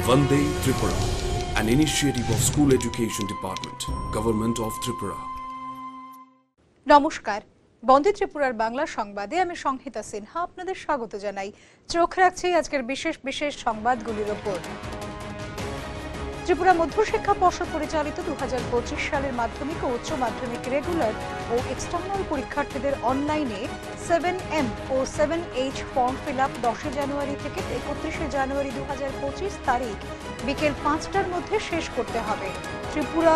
Vande Tripura, an initiative of School Education Department, Government of Tripura. নমস্কার, বন্দে ত্রিপুরার বাংলা সংবাদে আমি সংহিতা সিনহা আপনাদের স্বাগত জানাই। চোখ রাখছি আজকের বিশেষ সংবাদগুলির উপর। ত্রিপুরা মধ্যশিক্ষা পর্ষদ পরিচালিত 2025 সালের মাধ্যমিক ও উচ্চ মাধ্যমিক রেগুলার ও এক্সটার্নাল পরীক্ষার্থীদের অনলাইনে 7M ও 7H ফর্ম ফিল আপ 10 জানুয়ারি থেকে 31 জানুয়ারি 2025 তারিখ বিকেল 5টার মধ্যে শেষ করতে হবে। ত্রিপুরা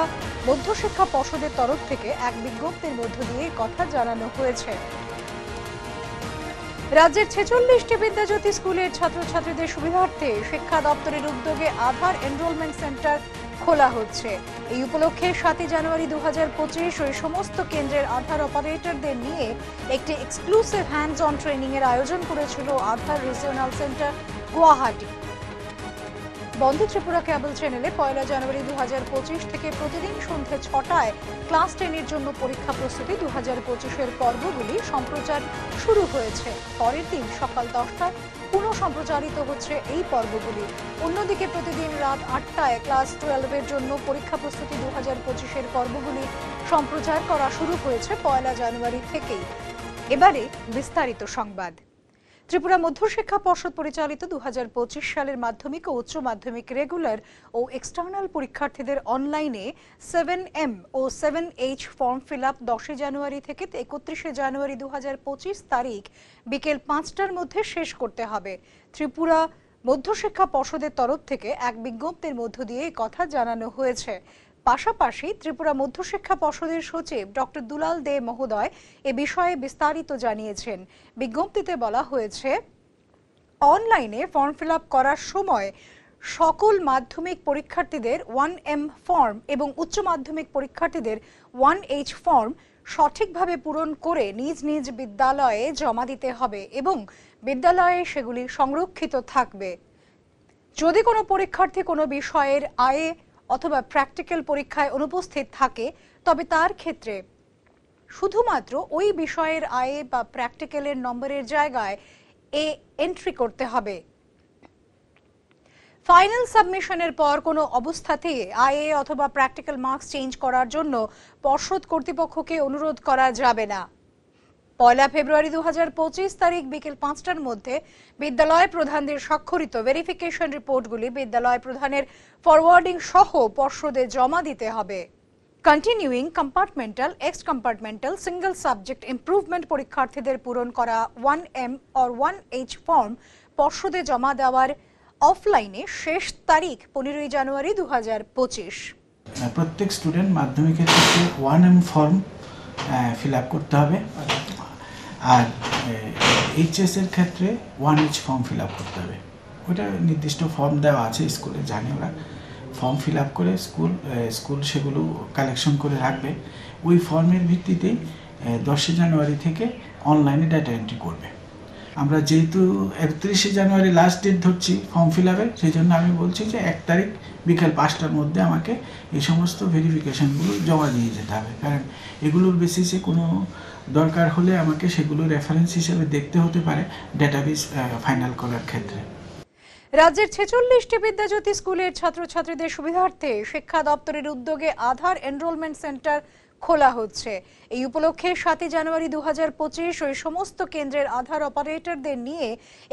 মধ্যশিক্ষা পর্ষদের তরফ থেকে এক বিজ্ঞপ্তির মধ্য দিয়ে কথা জানানো হয়েছে। রাজ্যের 46টি বিদ্যাজ্যোতি স্কুলের ছাত্রছাত্রীদের সুবিধার্থে শিক্ষা দপ্তরের উদ্যোগে আধার এনরোলমেন্ট সেন্টার খোলা হচ্ছে। এই উপলক্ষে 7 জানুয়ারি 2025 ওই সমস্ত কেন্দ্রের আধার অপারেটরদের নিয়ে একটি এক্সক্লুসিভ হ্যান্ডস অন ট্রেনিং এর আয়োজন করেছিল আধার রিজিওনাল সেন্টার গুয়াহাটি। বন্দে ত্রিপুরা কেবল চ্যানেলে 1 জানুয়ারি 2025 থেকে প্রতিদিন সন্ধ্যে 6টায় ক্লাস 10 এর জন্য পরীক্ষা প্রস্তুতি 2025 পর্বগুলি সম্প্রচার শুরু হয়েছে। পরের দিন সকাল 10টায় পুনঃ সম্প্রচারিত হচ্ছে এই পর্বগুলি। অন্যদিকে প্রতিদিন রাত 8টায় ক্লাস 12 এর জন্য পরীক্ষা প্রস্তুতি 2025 পর্বগুলি সম্প্রচার করা শুরু হয়েছে 1 জানুয়ারি থেকেই। এবারে বিস্তারিত সংবাদ। ত্রিপুরা মধ্যশিক্ষা পর্ষদ পরিচালিত 2025 সালের মাধ্যমিক ও উচ্চ মাধ্যমিক রেগুলার ও এক্সটার্নাল পরীক্ষার্থীদের অনলাইনে 7M ও 7H ফর্ম ফিল আপ 10 জানুয়ারি থেকে 31 জানুয়ারি 2025 তারিখ বিকেল 5টার মধ্যে শেষ করতে হবে। ত্রিপুরা মধ্যশিক্ষা পর্ষদের তরফ থেকে এক বিজ্ঞপ্তির মধ্য দিয়ে কথা জানানো হয়েছে। পাশাপাশি ত্রিপুরা মধ্যশিক্ষা পর্ষদের সচিব ডক্টর দুলাল দে মহোদয় এ বিষয়ে বিস্তারিত জানিয়েছেন। বিজ্ঞপ্তিতে বলা হয়েছে, অনলাইনে ফর্ম ফিল আপ করার সময় সকল মাধ্যমিক পরীক্ষার্থীদের 1M ফর্ম এবং উচ্চ মাধ্যমিক পরীক্ষার্থীদের 1H ফর্ম সঠিকভাবে পূরণ করে নিজ নিজ বিদ্যালয়ে জমা দিতে হবে এবং বিদ্যালয়ে সেগুলি সংরক্ষিত থাকবে। যদি কোনো পরীক্ষার্থী কোনো বিষয়ের আয়ে অথবা প্র্যাকটিক্যাল পরীক্ষায় অনুপস্থিত থাকে তবে তার ক্ষেত্রে শুধুমাত্র ওই বিষয়ের আয়ে বা প্র্যাকটিক্যালের নম্বরের জায়গায় এ এন্ট্রি করতে হবে। ফাইনাল সাবমিশনের পর কোনো অবস্থাতেই আয়ে অথবা প্র্যাকটিক্যাল মার্কস চেঞ্জ করার জন্য পর্ষদ কর্তৃপক্ষকে অনুরোধ করা যাবে না। 1 ফেব্রুয়ারি 2025 তারিখ বিকেল 5টার মধ্যে বিদ্যালয় প্রধানদের স্বাক্ষরিত ভেরিফিকেশন রিপোর্টগুলি বিদ্যালয় প্রধানের ফরওয়ার্ডিং সহ পর্ষদে জমা দিতে হবে। Continuing compartmental, x compartmental, single subject improvement পরীক্ষার্থীদের পূরণ করা 1M or 1H ফর্ম পর্ষদে জমা দেওয়ার অফলাইনে শেষ তারিখ 15 জানুয়ারি 2025। প্রত্যেক স্টুডেন্ট মাধ্যমিকের ক্ষেত্রে 1M ফর্ম ফিল আপ করতে হবে, আর এইচএস এর ক্ষেত্রে 1H ফর্ম ফিল আপ করতে হবে। ওটা নির্দিষ্ট ফর্ম দেওয়া আছে স্কুলে, জানে ওরা। ফর্ম ফিল আপ করে স্কুল সেগুলো কালেকশন করে রাখবে। ওই ফর্মের ভিত্তিতেই 10 জানুয়ারি থেকে অনলাইনে ডাটা এন্ট্রি করবে। আমরা যেহেতু 31 জানুয়ারি লাস্ট ডেট ধরছি ফর্ম ফিল আপের, সেই জন্য আমি বলছি যে 1 তারিখ বিকেল 5টার মধ্যে আমাকে এই সমস্ত ভেরিফিকেশানগুলো জমা দিয়ে যেতে হবে। কারণ এগুলোর বেসিসে কোনো দরকার হলে আমাকে সেগুলো রেফারেন্স হিসেবে দেখতে হতে পারে ডেটাবেস ফাইনাল করার ক্ষেত্রে। রাজ্যের 46টি বিদ্যাজ্যোতি স্কুলের ছাত্রছাত্রীদের সুবিধার্থে শিক্ষা দপ্তরের উদ্যোগে আধার এনরোলমেন্ট সেন্টার খোলা হচ্ছে। এই উপলক্ষে 7 জানুয়ারি 2025 ওই সমস্ত কেন্দ্রের আধার অপারেটরদের নিয়ে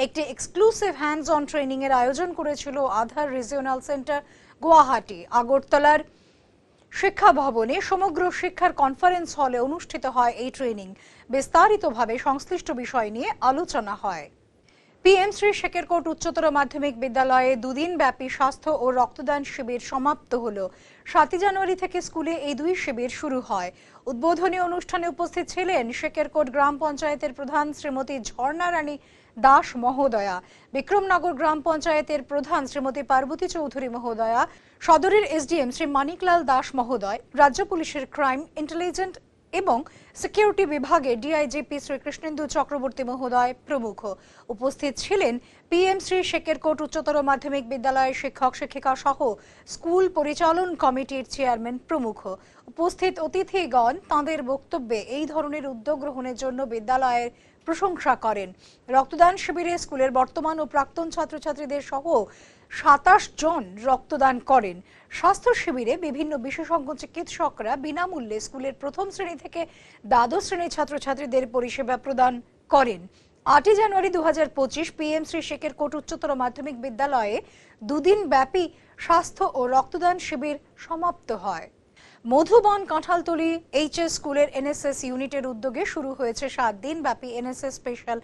একটি এক্সক্লুসিভ হ্যান্ডস অন ট্রেনিং এর আয়োজন করেছিল আধার রিজিওনাল সেন্টার গুয়াহাটি। আগরতলার শিক্ষা ভবনে সমগ্র শিক্ষার কনফারেন্স হলে অনুষ্ঠিত হয় এই ট্রেনিং। বিস্তারিতভাবে সংশ্লিষ্ট বিষয় নিয়ে আলোচনা হয়। PM শ্রী শেকেরকোট উচ্চতর মাধ্যমিক বিদ্যালয়ে দুদিন ব্যাপী স্বাস্থ্য ও রক্তদান শিবির সমাপ্ত হলো। 7 জানুয়ারি থেকে স্কুলে এই দুই শিবির শুরু হয়। উদ্বোধনী অনুষ্ঠানে উপস্থিত ছিলেন শেকেরকোট গ্রাম পঞ্চায়েতের প্রধান শ্রীমতী ঝর্ণা রানী দাস মহোদয়া, বিক্রমনগর গ্রাম পঞ্চায়েতের প্রধান শ্রীমতী পার্বতী চৌধুরী মহোদয়া, সদরের SDM শ্রী মানিকলাল দাস মহোদয়, রাজ্য পুলিশের ক্রাইম, ইন্টেলিজেন্ট এবং সিকিউরিটি বিভাগে DIGP শ্রী কৃষ্ণেন্দু চক্রবর্তী মহোদয় প্রমুখ। উপস্থিত ছিলেন PM শ্রী শেকেরকোট উচ্চতর মাধ্যমিক বিদ্যালয়ের শিক্ষক শিক্ষিকা সহ স্কুল পরিচালন কমিটির চেয়ারম্যান প্রমুখ। উপস্থিত অতিথিগণ তাঁদের বক্তব্যে এই ধরনের উদ্যোগ গ্রহণের জন্য বিদ্যালয়ের প্রশংসা করেন। রক্তদান শিবিরে স্কুলের বর্তমান ও প্রাক্তন ছাত্রছাত্রীদের সহ 27 জন রক্তদান করেন। স্বাস্থ্য শিবিরে বিভিন্ন বিশেষজ্ঞ চিকিৎসকরা বিনামূল্যে স্কুলের প্রথম শ্রেণী থেকে দ্বাদশ শ্রেণীর ছাত্রছাত্রীদের পরিষেবা প্রদান করেন। 8 জানুয়ারি 2025 PM শ্রী শেখের কোট উচ্চতর মাধ্যমিক বিদ্যালয়ে দুদিন ব্যাপী স্বাস্থ্য ও রক্তদান শিবির সমাপ্ত হয়। মধুবন কাঁঠালতলী HS স্কুলের NSS ইউনিটের উদ্যোগে শুরু হয়েছে 7 দিন ব্যাপী NSS স্পেশাল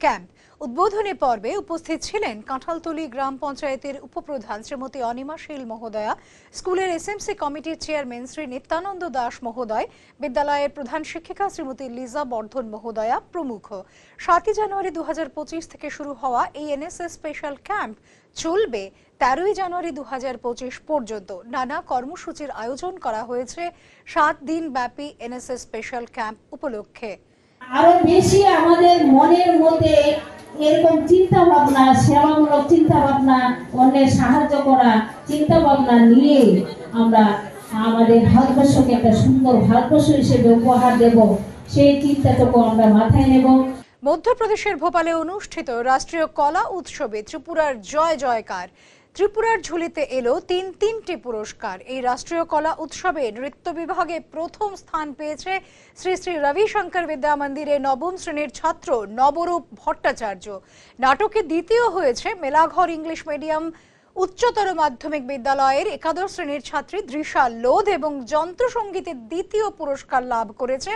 ক্যাম্প। উদ্বোধনী পর্বে উপস্থিত ছিলেন কাঁঠালতলী গ্রাম পঞ্চায়েতের উপপ্রধান শ্রীমতী অনিমা শীল মহোদয়া, স্কুলের SMC কমিটির চেয়ারম্যান শ্রী নিত্যানন্দ দাস মহোদয়, বিদ্যালয়ের প্রধান শিক্ষিকা শ্রীমতী লিজা বর্ধন মহোদয়া প্রমুখ। 7 জানুয়ারি 2025 থেকে শুরু হওয়া এই NSS স্পেশাল ক্যাম্প চলবে 13 জানুয়ারি 2025 পর্যন্ত। নানা কর্মসূচির আয়োজন করা হয়েছে 7 দিন ব্যাপী NSS স্পেশাল ক্যাম্প উপলক্ষে। আরো বেশি আমাদের মনের মধ্যে এরকম চিন্তা ভাবনা, সেবামূলক চিন্তা ভাবনা, অন্যের সাহায্য করা চিন্তা ভাবনা নিয়ে আমরা আমাদের ভারতবর্ষকে একটা সুন্দর ভারতবর্ষ হিসেবে উপহার দেব, সেই চিন্তাটুকু আমরা মাথায় নেব। মধ্যপ্রদেশের ভোপালে অনুষ্ঠিত রাষ্ট্রীয় কলা উৎসবে ত্রিপুরার জয় জয়কার। ত্রিপুরার ঝুলিতে এলো তিনটি পুরস্কার। এই রাষ্ট্রীয় কলা উৎসবে নৃত্য বিভাগে প্রথম স্থান পেয়েছে শ্রী শ্রী রবিশঙ্কর বিদ্যা মন্দিরে নবম শ্রেণীর ছাত্র নবরূপ ভট্টাচার্য। নাটকে দ্বিতীয় হয়েছে মেলাঘর ইংলিশ মিডিয়াম উচ্চতর মাধ্যমিক বিদ্যালয়ের একাদশ শ্রেণীর ছাত্রী দৃশা লোধ এবং যন্ত্রসঙ্গীতের দ্বিতীয় পুরস্কার লাভ করেছে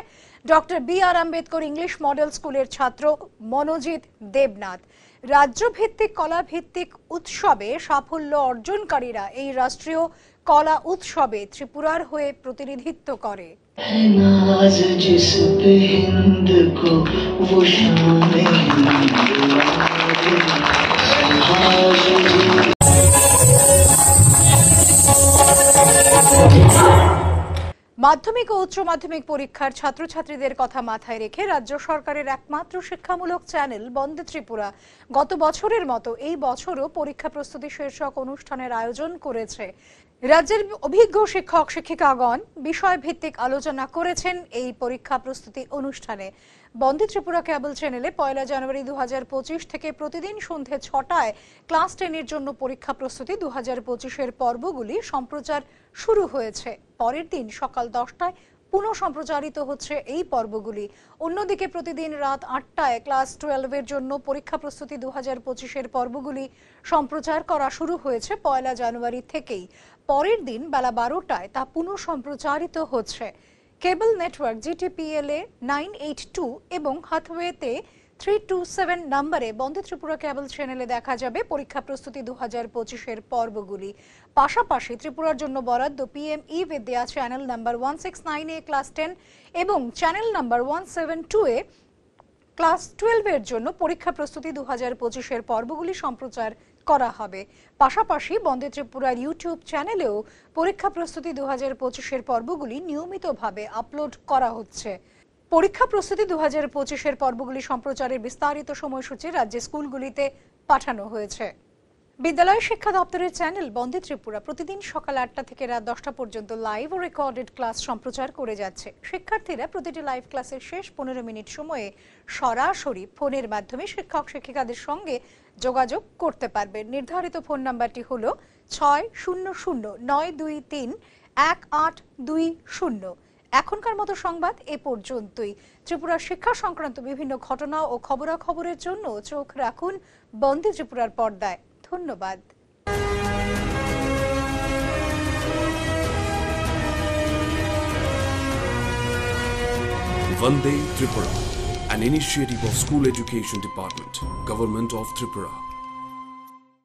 doctor BR Ambedkar English model স্কুলের ছাত্র মনোজিৎ দেবনাথ। রাজ্যভিত্তিক কলাভিত্তিক উৎসবে সাফল্য অর্জনকারীরা এই রাষ্ট্রীয় কলা উৎসবে ত্রিপুরার হয়ে প্রতিনিধিত্ব করে। মাধ্যমিক ও উচ্চ মাধ্যমিক পরীক্ষার ছাত্রছাত্রীদের কথা মাথায় রেখে রাজ্য সরকারের একমাত্র শিক্ষামূলক চ্যানেল বন্দে ত্রিপুরা গত বছরের মতো এই বছরও পরীক্ষা প্রস্তুতি শীর্ষক অনুষ্ঠানের আয়োজন করেছে। রাজ্যের অভিজ্ঞ শিক্ষক শিক্ষিকাগণ বিষয়ভিত্তিক আলোচনা করেছেন এই পরীক্ষা প্রস্তুতি অনুষ্ঠানে। বন্দে ত্রিপুরা কেবল চ্যানেলে 1 জানুয়ারি 2025 থেকে প্রতিদিন সন্ধ্যে 6টায় ক্লাস 10-এর জন্য পরীক্ষা প্রস্তুতি 2025-এর পর্বগুলি সম্প্রচার শুরু হয়েছে। পরের দিন সকাল 10টায় পুনঃ সম্প্রচারিত হচ্ছে এই পর্বগুলি। অন্যদিকে প্রতিদিন রাত 8টায় ক্লাস 12-এর জন্য পরীক্ষা প্রস্তুতি 2025-এর পর্বগুলি সম্প্রচার করা শুরু হয়েছে 1 জানুয়ারি থেকেই। পরের দিন বেলা 12টায় তা পুনঃ সম্প্রচারিত হচ্ছে। কেবল নেটওয়ার্ক GTPL-এ 982 এবং হাথওয়েতে 327 নম্বরে বন্দে ত্রিপুরা কেবল চ্যানেলে দেখা যাবে পরীক্ষা প্রস্তুতি 2025-এর পর্বগুলি। পাশাপাশি ত্রিপুরার জন্য বরাদ্দ PM-E বিদ্যা চ্যানেল নাম্বার 169-এ ক্লাস 10 এবং চ্যানেল নাম্বার 172-এ ক্লাস 12-এর জন্য পরীক্ষা প্রস্তুতি 2025-এর পর্বগুলি সম্প্রচার করা হবে। পাশাপাশি বন্দে ত্রিপুরার ইউটিউব চ্যানেলেও পরীক্ষা প্রস্তুতি 2025-এর পর্বগুলি নিয়মিতভাবে আপলোড করা হচ্ছে। পরীক্ষা প্রস্তুতি 2025-এর পর্বগুলি সম্প্রচারের বিস্তারিত সময়সূচি রাজ্যের স্কুলগুলিতে পাঠানো হয়েছে। বিদ্যালয় শিক্ষা দপ্তরের চ্যানেল বন্দে ত্রিপুরা প্রতিদিন সকাল 8টা থেকে রাত 10টা পর্যন্ত লাইভ ও রেকর্ডেড ক্লাস সম্প্রচার করে যাচ্ছে। শিক্ষার্থীরা প্রতিটি লাইভ ক্লাসের শেষ 15 মিনিট সময়ে সরাসরি ফোনের মাধ্যমে শিক্ষক শিক্ষিকাদের সঙ্গে যোগাযোগ করতে পারবেন। নির্ধারিত ফোন নাম্বারটি হলো 6009231820। এখনকার মতো সংবাদ এ পর্যন্তই। ত্রিপুরার শিক্ষা সংক্রান্ত বিভিন্ন ঘটনা ও খবরাখবরের জন্য চোখ রাখুন বন্দে ত্রিপুরার পর্দায়। ধন্যবাদ। Vande Tripura, an initiative of School Education Department, Government of Tripura.